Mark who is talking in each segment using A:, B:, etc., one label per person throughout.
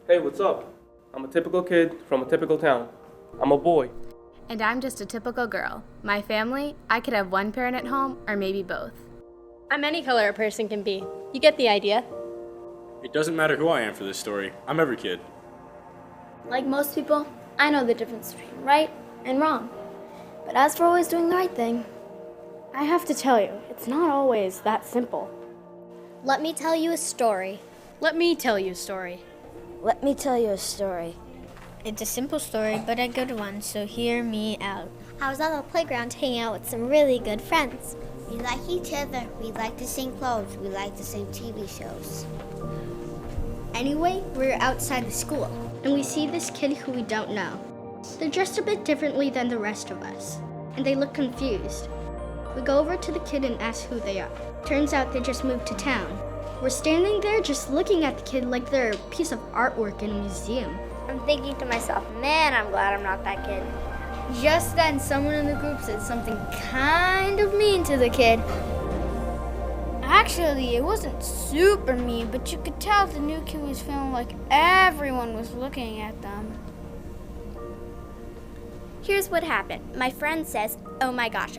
A: Hey, what's up? I'm a typical kid from a typical town. I'm a boy.
B: And I'm just a typical girl. My family, I could have one parent at home or maybe both.
C: I'm any color a person can be. You get the idea.
D: It doesn't matter who I am for this story. I'm every kid.
E: Like most people, I know the difference between right and wrong. But as for always doing the right thing,
C: I have to tell you, it's not always that simple.
F: Let me tell you a story.
C: Let me tell you a story.
F: Let me tell you a story.
G: It's a simple story, but a good one, so hear me out.
F: I was on the playground hanging out with some really good friends. We like each other. We like the same clothes. We like the same TV shows.
G: Anyway, we're outside the school, and we see this kid who we don't know. They're dressed a bit differently than the rest of us, and they look confused. We go over to the kid and ask who they are. Turns out they just moved to town. We're standing there just looking at the kid like they're a piece of artwork in a museum.
F: I'm thinking to myself, man, I'm glad I'm not that kid.
E: just then someone in the group said something kind of mean to the kid. Actually, it wasn't super mean, but you could tell the new kid was feeling like everyone was looking at them.
F: Here's what happened. My friend says, oh my gosh,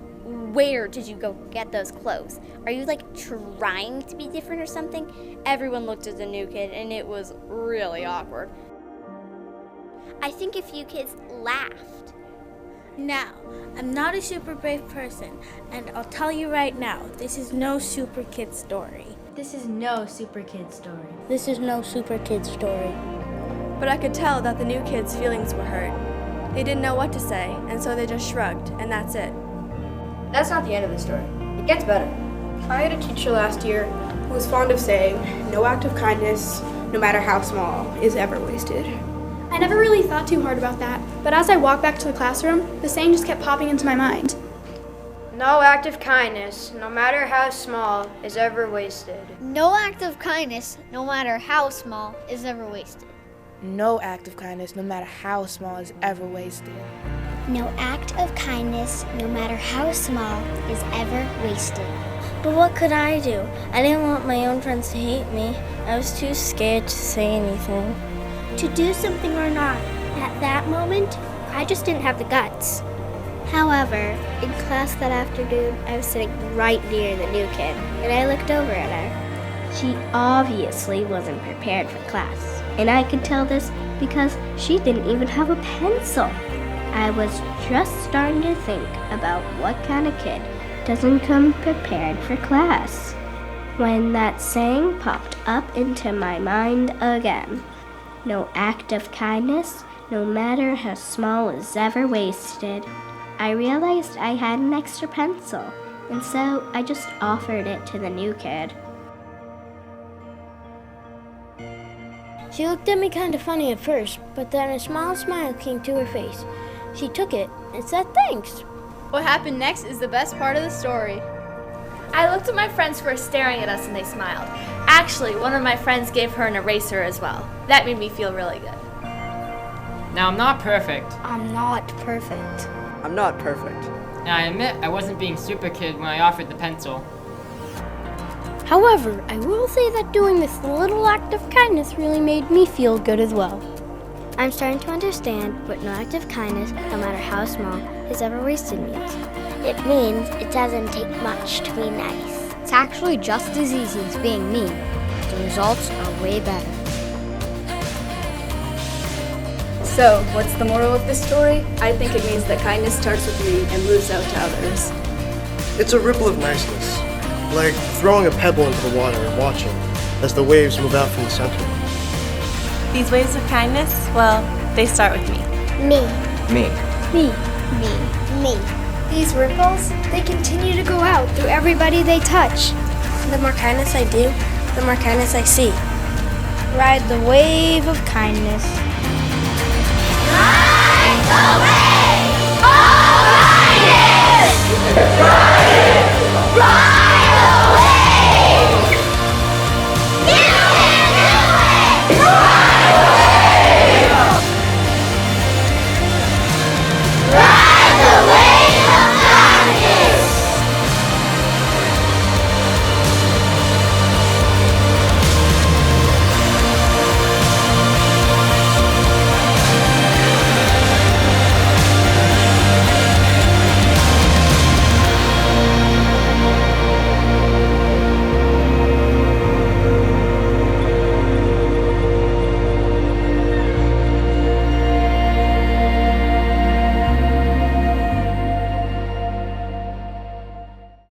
F: where did you go get those clothes? Are you like trying to be different or something? Everyone looked at the new kid and it was really awkward. I think a few kids laughed.
H: Now, I'm not a super brave person, and I'll tell you right now, this is no super kid story.
G: This is no super kid story.
H: This is no super kid story.
I: But I could tell that the new kids' feelings were hurt. They didn't know what to say, and so they just shrugged, and that's it.
J: That's not the end of the story. It gets better. I had a teacher last year who was fond of saying, no act of kindness, no matter how small, is ever wasted.
K: I never really thought too hard about that, but as I walked back to the classroom, the saying just kept popping into my mind.
J: No act of kindness, no matter how small, is ever wasted.
F: No act of kindness, no matter how small, is ever wasted.
L: No act of kindness, no matter how small, is ever wasted.
F: No act of kindness, no matter how small, is ever wasted.
H: But what could I do? I didn't want my own friends to hate me. I was too scared to say anything.
G: To do something or not, at that moment, I just didn't have the guts.
F: However, in class that afternoon, I was sitting right near the new kid, and I looked over at her.
G: She obviously wasn't prepared for class, and I could tell this because she didn't even have a pencil. I was just starting to think about what kind of kid doesn't come prepared for class when that saying popped up into my mind again. No act of kindness, no matter how small, is ever wasted. I realized I had an extra pencil, and so I just offered it to the new kid.
H: She looked at me kind of funny at first, but then a smile came to her face. She took it and said thanks.
C: What happened next is the best part of the story. I looked at my friends who were staring at us and they smiled. Actually, one of my friends gave her an eraser as well. That made me feel really good.
M: Now, I'm not perfect.
H: I'm not perfect.
N: I'm not perfect.
M: And I admit I wasn't being super kid when I offered the pencil.
H: However, I will say that doing this little act of kindness really made me feel good as well.
E: I'm starting to understand what no act of kindness, no matter how small, is ever wasted means.
F: It means it doesn't take much to be nice.
E: It's actually just as easy as being mean. The results are way better.
I: So, what's the moral of this story? I think it means that kindness starts with me and moves out to others.
O: It's a ripple of niceness, like throwing a pebble into the water and watching as the waves move out from the center.
I: These waves of kindness, well, they start with me.
F: Me.
N: Me.
H: Me.
F: Me.
K: These ripples, they continue to go out through everybody they touch.
H: The more kindness I do, the more kindness I see. Ride the wave of kindness.
F: Ride the wave of kindness!